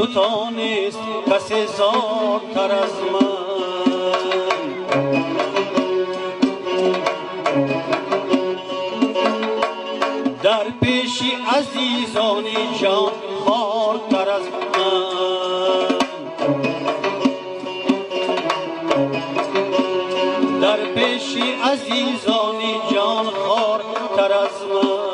بتا نیست کسی زارتر از من. در پیش عزیزان جان خوارتر از من. در پیش عزیزان جان خوارتر از من.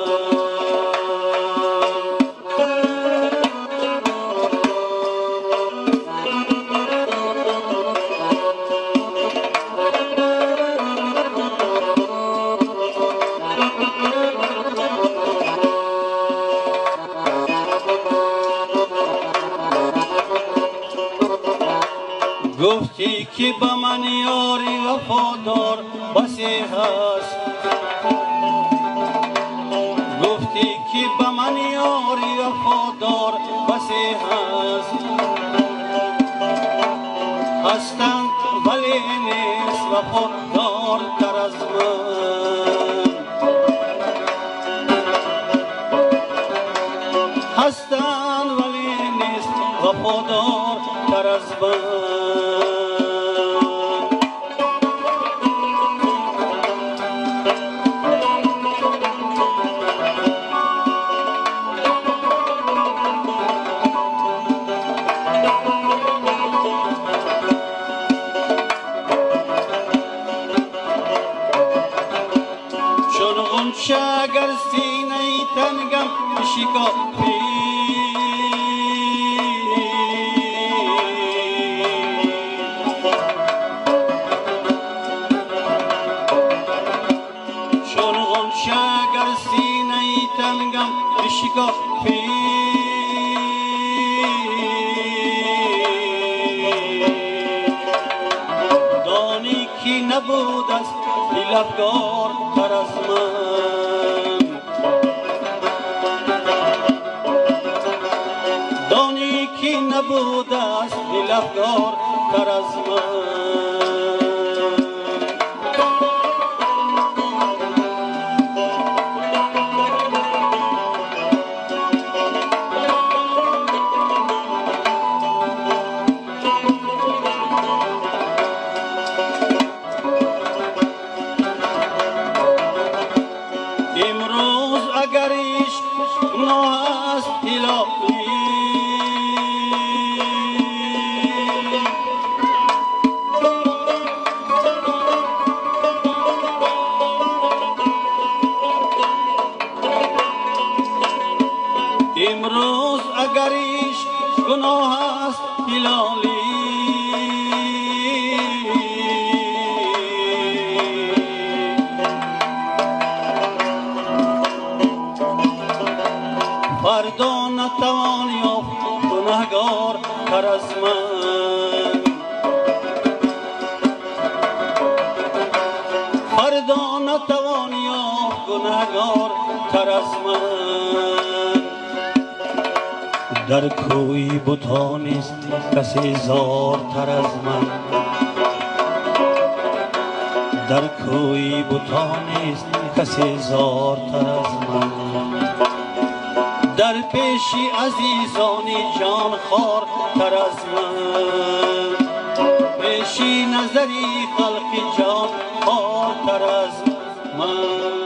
گفتی که به من یاری وفادار بسی هست، گفتی که به من یاری وفادار بسی هست. هستند ولی نیست وفادار تر از من. هستند ولی نیست وفادار تر از من. اگر سینه تنگم شکافی چون غنچه اگر سینه تنگم شکافی دانی که نبود است دل افگار تر از من. دانی که نبود است دل افگار تر از من. امروز اگر عشق گناه است الهی امروز اگر عشق گناه است الهی فردا نتوان یافت گنهگار تر از من. فردا نتوان یافت گنهگار تر از من. در کوی بتا نیست کسی زارتر از من. در کوی بتا نیست کسی زارتر از من. در پیش عزیزان جان خوار تر از من. پیش نظری خلق جان خوار تر از من.